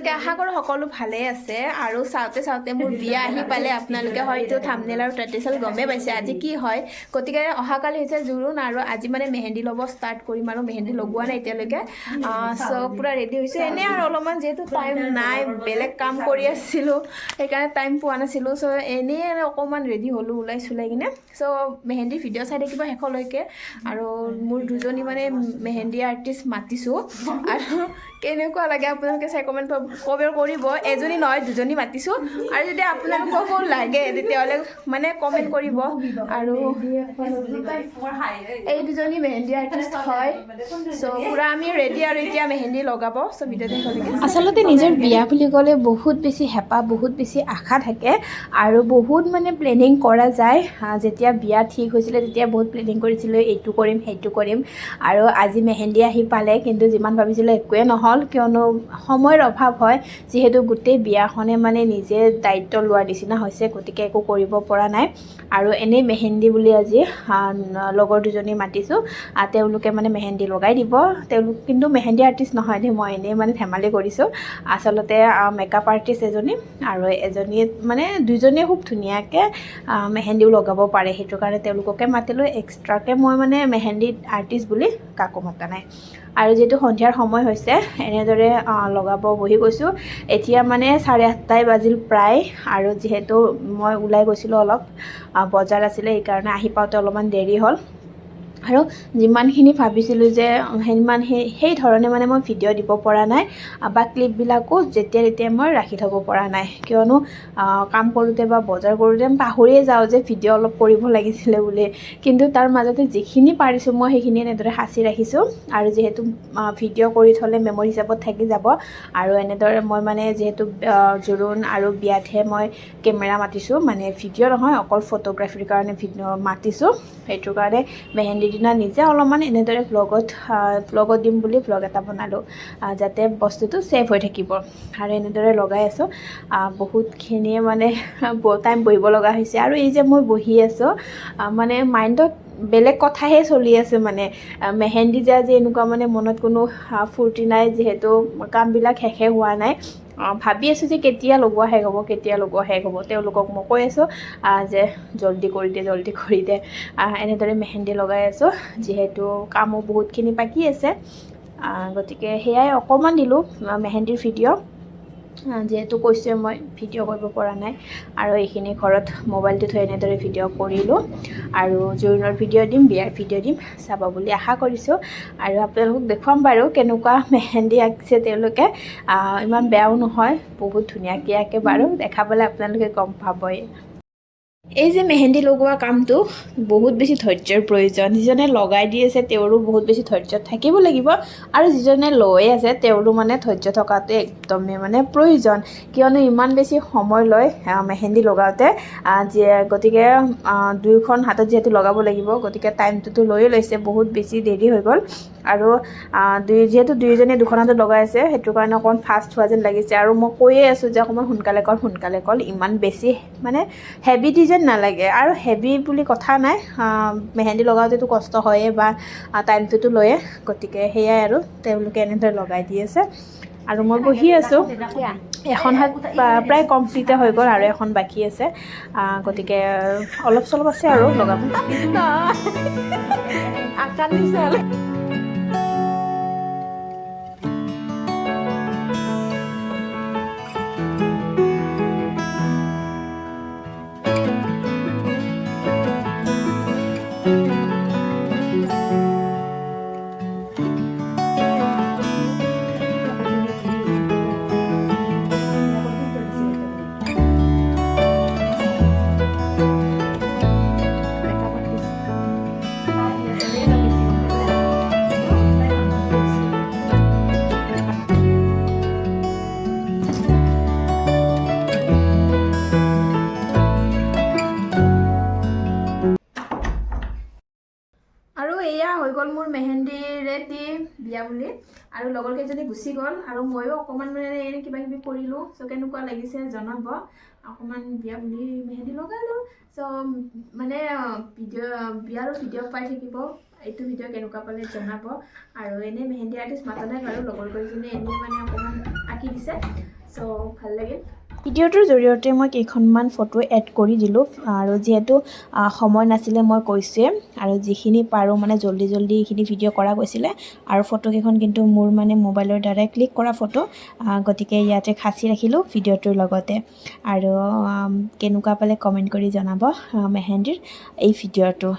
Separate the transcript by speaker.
Speaker 1: আপোনালোকে আশা কৰোঁ সকলো ভালেই আছে আৰু চাওঁতে মোৰ বিয়া আহি পালে আপোনালোকে হয়তো থাম্বনেইল আৰু টাইটেল গমেই পাইছে আজি কি হয় গতিকে অহাকালি হৈছে জোৰোণ আৰু আজি মানে মেহেন্দি ল'ব ষ্টাৰ্ট কৰিম আৰু মেহেন্দি লগোৱা নাই এতিয়ালৈকে সো পুৰা ৰেডি হৈছে এনে আৰু অলপমান যেহেতু টাইম নাই বেলেগ কাম কৰি আছিলোঁ সেইকাৰণে টাইম পোৱা নাছিলোঁ সো এনেই আৰু অকণমান ৰেডি হ'লোঁ ওলাই চলাই কিনে সো মেহেন্দি ভিডিঅ' চাই থাকিব শেষলৈকে আৰু মোৰ দুজনী মানে মেহেন্দি আৰ্টিষ্ট মাতিছোঁ আৰু কেনেকুৱা লাগে আপোনালোকে চাই কমেণ্ট কৰিব এজনী নহয় দুজনী মাতিছোঁ আৰু যদি আপোনালোককো লাগে তেতিয়াহ'লে মানে কমেণ্ট কৰিব আৰু এই দুজনী মেহেন্দি আৰ্টিষ্ট হয় সো পুৰা আমি ৰেডি আৰু এতিয়া মেহেন্দি লগাব সো ভিডিঅ'তে আচলতে নিজৰ বিয়া বুলি ক'লে বহুত বেছি হেঁপাহ বহুত বেছি আশা থাকে আৰু বহুত মানে প্লেনিং কৰা যায় যেতিয়া বিয়া ঠিক হৈছিলে তেতিয়া বহুত প্লেনিং কৰিছিলোঁ এইটো কৰিম সেইটো কৰিম আৰু আজি মেহেন্দি আহি পালে কিন্তু যিমান ভাবিছিলোঁ একোৱে নহ'ল কিয়নো সময়ৰ অভাৱ হয় যিহেতু গোটেই বিয়াখনে মানে নিজে দায়িত্ব লোৱাৰ নিচিনা হৈছে গতিকে একো কৰিব পৰা নাই আৰু এনেই মেহেন্দি বুলি আজি লগৰ দুজনী মাতিছোঁ তেওঁলোকে মানে মেহেন্দি লগাই দিব তেওঁলোক কিন্তু মেহেন্দি আৰ্টিষ্ট নহয় দেই মই এনেই মানে ধেমালি কৰিছোঁ আচলতে মেকআপ আৰ্টিষ্ট এজনী আৰু এজনী মানে দুইজনীয়ে খুব ধুনীয়াকৈ মেহেন্দিও লগাব পাৰে সেইটো কাৰণে তেওঁলোককে মাতিলোঁ এক্সট্ৰাকৈ মই মানে মেহেন্দি আৰ্টিষ্ট বুলি কাকো মতা নাই আৰু যিহেতু সন্ধিয়াৰ সময় হৈছে এনেদৰে লগাব বহি গৈছোঁ এতিয়া মানে 8:30 বাজিল প্ৰায় আৰু যিহেতু মই ওলাই গৈছিলোঁ অলপ বজাৰ আছিলে সেইকাৰণে আহি পাওঁতে অলপমান দেৰি হ'ল আৰু যিমানখিনি ভাবিছিলোঁ যে সিমান সেই ধৰণে মানে মই ভিডিঅ' দিব পৰা নাই বা ক্লিপবিলাকো যেতিয়া তেতিয়া মই ৰাখি থ'ব পৰা নাই কিয়নো কাম কৰোঁতে বা বজাৰ কৰোঁতে পাহৰিয়ে যাওঁ যে ভিডিঅ' অলপ কৰিব লাগিছিলে বুলি কিন্তু তাৰ মাজতে যিখিনি পাৰিছোঁ মই সেইখিনি এনেদৰে সাঁচি ৰাখিছোঁ আৰু যিহেতু ভিডিঅ' কৰি থ'লে মেমৰি হিচাপত থাকি যাব আৰু এনেদৰে মই মানে যিহেতু জোৰোণ আৰু বিয়াতহে মই কেমেৰা মাতিছোঁ মানে ভিডিঅ' নহয় অকল ফটোগ্ৰাফীৰ কাৰণে ভিডিঅ' মাতিছোঁ সেইটো কাৰণে মেহেন্দিৰ দিনা নিজে অলপমান এনেদৰে ভ্লগত দিম বুলি ভ্লগ এটা বনালোঁ যাতে বস্তুটো ছেভ হৈ থাকিব আৰু এনেদৰে লগাই আছোঁ বহুতখিনিয়ে মানে টাইম বহিব লগা হৈছে আৰু এই যে মই বহি আছোঁ মানে মাইণ্ডত বেলেগ কথাহে চলি আছে মানে মেহেন্দি যে আজি এনেকুৱা মানে মনত কোনো ফূৰ্তি নাই যিহেতু কামবিলাক শেষে হোৱা নাই ভাবি আছোঁ যে কেতিয়া লগোৱা শেষ হ'ব তেওঁলোকক মই কৈ আছোঁ যে জল্দি কৰি দে এনেদৰে মেহেন্দি লগাই আছোঁ যিহেতু কামো বহুতখিনি বাকী আছে গতিকে সেয়াই অকণমান দিলোঁ মেহেন্দিৰ ভিডিঅ' যিহেতু কৈছোঁৱে মই ভিডিঅ' কৰিব পৰা নাই আৰু এইখিনি ঘৰত মোবাইলটো থৈ এনেদৰে ভিডিঅ' কৰিলোঁ আৰু জোৰোণৰ ভিডিঅ' দিম বিয়াৰ ভিডিঅ' দিম চাব বুলি আশা কৰিছোঁ আৰু আপোনালোকক দেখুৱাম বাৰু কেনেকুৱা মেহেন্দি আঁকিছে তেওঁলোকে ইমান বেয়াও নহয় বহুত ধুনীয়াকৈ আঁকে বাৰু দেখাবলৈ আপোনালোকে গম পাবই এই যে মেহেন্দি লগোৱা কামটো বহুত বেছি ধৈৰ্যৰ প্ৰয়োজন যিজনে লগাই দি আছে তেওঁৰো বহুত বেছি ধৈৰ্য থাকিব লাগিব আৰু যিজনে লৈ আছে তেওঁৰো মানে ধৈৰ্য থকাটো একদমেই মানে প্ৰয়োজন কিয়নো ইমান বেছি সময় লয় মেহেন্দি লগাওঁতে গতিকে দুয়োখন হাতত যিহেতু লগাব লাগিব গতিকে টাইমটোতো লৈছে বহুত বেছি দেৰি হৈ গ'ল আৰু যিহেতু দুয়োজনে দুখন হাতত লগাই আছে সেইটো কাৰণে অকণমান ফাষ্ট হোৱা যেন লাগিছে আৰু মই কৈয়ে আছোঁ যে অকণমান সোনকালে কৰ ইমান বেছি মানে হেভি ডিজাইন নালাগে আৰু হেভি বুলি কথা নাই মেহেন্দি লগাওঁতেতো কষ্ট হয়ে বা টাইমটোতো লয়ে গতিকে সেয়াই আৰু তেওঁলোকে এনেদৰে লগাই দি আছে আৰু মই বহি আছোঁ এখন হাত প্ৰায় কমপ্লিটে হৈ গ'ল আৰু এখন বাকী আছে গতিকে অলপ চলপ আছে আৰু লগাব আৰু এয়া হৈ গ'ল মোৰ মেহেন্দি ৰেডি বিয়া বুলি আৰু লগৰ কেইজনী গুচি গ'ল আৰু ময়ো অকণমান মানে এনে কিবা কিবি কৰিলোঁ চ' কেনেকুৱা লাগিছে জনাব অকণমান বিয়া বুলি মেহেন্দি লগালোঁ চ' মানে বিয়াৰো ভিডিঅ' পাই থাকিব এইটো ভিডিঅ' কেনেকুৱা পালে জনাব আৰু এনেই মেহেন্দি আৰ্টিষ্ট মাতা নাই বাৰু লগৰ কেইজনী এনেই মানে অকণমান আঁকি দিছে চ' ভাল লাগিল ভিডিঅ'টোৰ জৰিয়তে মই কেইখনমান ফটো এড কৰি দিলোঁ আৰু যিহেতু সময় নাছিলে মই কৈছোৱে আৰু যিখিনি পাৰোঁ মানে জল্দি এইখিনি ভিডিঅ' কৰা গৈছিলে আৰু ফটোকেইখন কিন্তু মোৰ মানে মোবাইলৰ দ্বাৰাই ক্লিক কৰা ফটো গতিকে ইয়াতে সাঁচি ৰাখিলোঁ ভিডিঅ'টোৰ লগতে আৰু কেনেকুৱা পালে কমেণ্ট কৰি জনাব মেহেন্দিৰ এই ভিডিঅ'টো